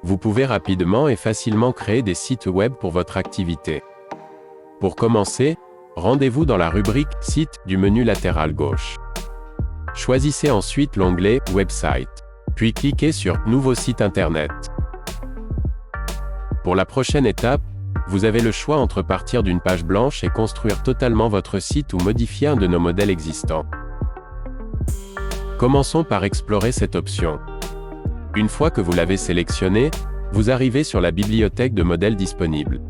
Vous pouvez rapidement et facilement créer des sites web pour votre activité. Pour commencer, rendez-vous dans la rubrique « Site » du menu latéral gauche. Choisissez ensuite l'onglet « Website », puis cliquez sur « Nouveau site Internet ». Pour la prochaine étape, vous avez le choix entre partir d'une page blanche et construire totalement votre site ou modifier un de nos modèles existants. Commençons par explorer cette option. Une fois que vous l'avez sélectionné, vous arrivez sur la bibliothèque de modèles disponibles.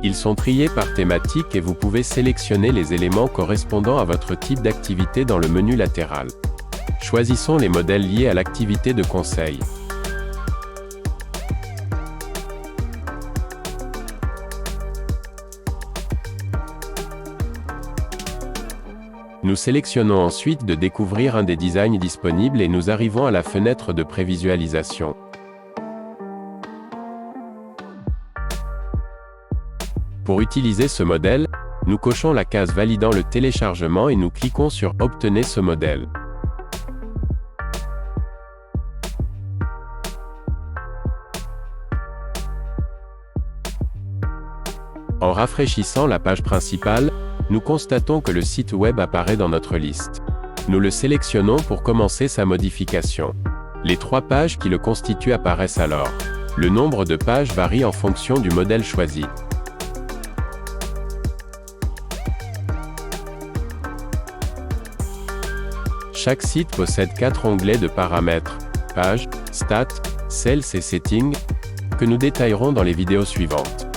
Ils sont triés par thématique et vous pouvez sélectionner les éléments correspondant à votre type d'activité dans le menu latéral. Choisissons les modèles liés à l'activité de conseil. Nous sélectionnons ensuite de découvrir un des designs disponibles et nous arrivons à la fenêtre de prévisualisation. Pour utiliser ce modèle, nous cochons la case validant le téléchargement et nous cliquons sur « Obtenez ce modèle ». En rafraîchissant la page principale, nous constatons que le site web apparaît dans notre liste. Nous le sélectionnons pour commencer sa modification. Les 3 pages qui le constituent apparaissent alors. Le nombre de pages varie en fonction du modèle choisi. Chaque site possède 4 onglets de paramètres, Pages, Stats, Sales et Settings, que nous détaillerons dans les vidéos suivantes.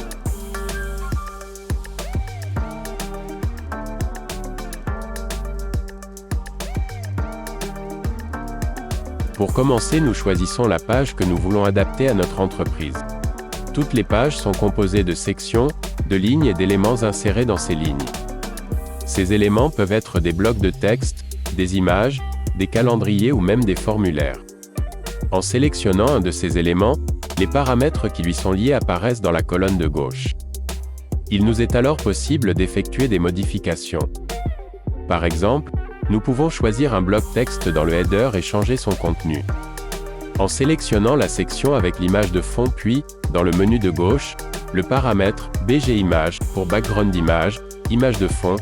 Pour commencer, nous choisissons la page que nous voulons adapter à notre entreprise. Toutes les pages sont composées de sections, de lignes et d'éléments insérés dans ces lignes. Ces éléments peuvent être des blocs de texte, des images, des calendriers ou même des formulaires. En sélectionnant un de ces éléments, les paramètres qui lui sont liés apparaissent dans la colonne de gauche. Il nous est alors possible d'effectuer des modifications. Par exemple, nous pouvons choisir un bloc texte dans le header et changer son contenu. En sélectionnant la section avec l'image de fond puis, dans le menu de gauche, le paramètre « BG Image » pour background image, image de fond,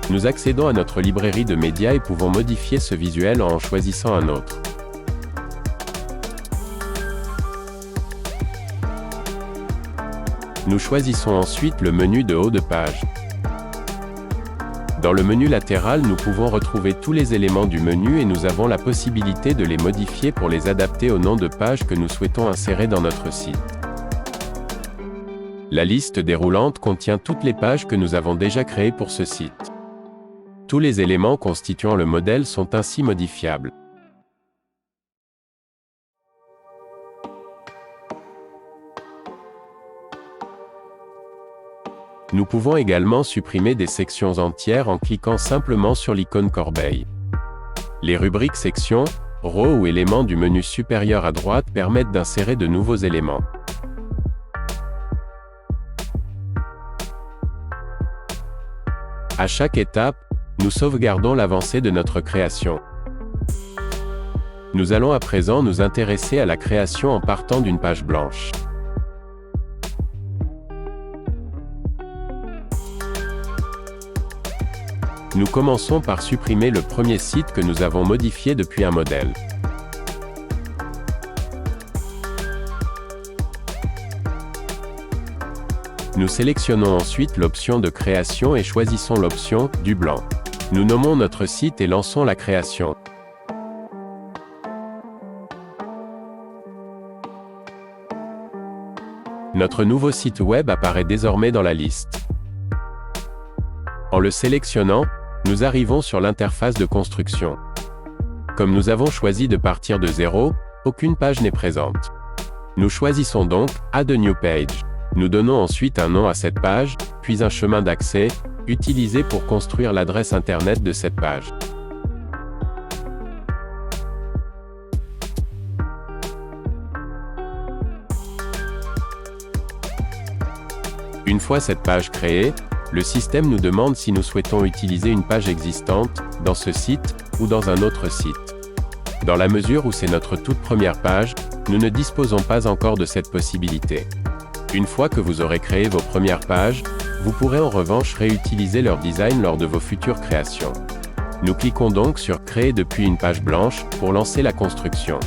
nous accédons à notre librairie de médias et pouvons modifier ce visuel en choisissant un autre. Nous choisissons ensuite le menu de haut de page. Dans le menu latéral, nous pouvons retrouver tous les éléments du menu et nous avons la possibilité de les modifier pour les adapter au nom de page que nous souhaitons insérer dans notre site. La liste déroulante contient toutes les pages que nous avons déjà créées pour ce site. Tous les éléments constituant le modèle sont ainsi modifiables. Nous pouvons également supprimer des sections entières en cliquant simplement sur l'icône corbeille. Les rubriques sections, rows ou éléments du menu supérieur à droite permettent d'insérer de nouveaux éléments. À chaque étape, nous sauvegardons l'avancée de notre création. Nous allons à présent nous intéresser à la création en partant d'une page blanche. Nous commençons par supprimer le premier site que nous avons modifié depuis un modèle. Nous sélectionnons ensuite l'option de création et choisissons l'option « du blanc ». Nous nommons notre site et lançons la création. Notre nouveau site web apparaît désormais dans la liste. En le sélectionnant, nous arrivons sur l'interface de construction. Comme nous avons choisi de partir de zéro, aucune page n'est présente. Nous choisissons donc « Add a new page ». Nous donnons ensuite un nom à cette page, puis un chemin d'accès, utilisé pour construire l'adresse Internet de cette page. Une fois cette page créée, le système nous demande si nous souhaitons utiliser une page existante, dans ce site, ou dans un autre site. Dans la mesure où c'est notre toute première page, nous ne disposons pas encore de cette possibilité. Une fois que vous aurez créé vos premières pages, vous pourrez en revanche réutiliser leur design lors de vos futures créations. Nous cliquons donc sur « Créer depuis une page blanche » pour lancer la construction.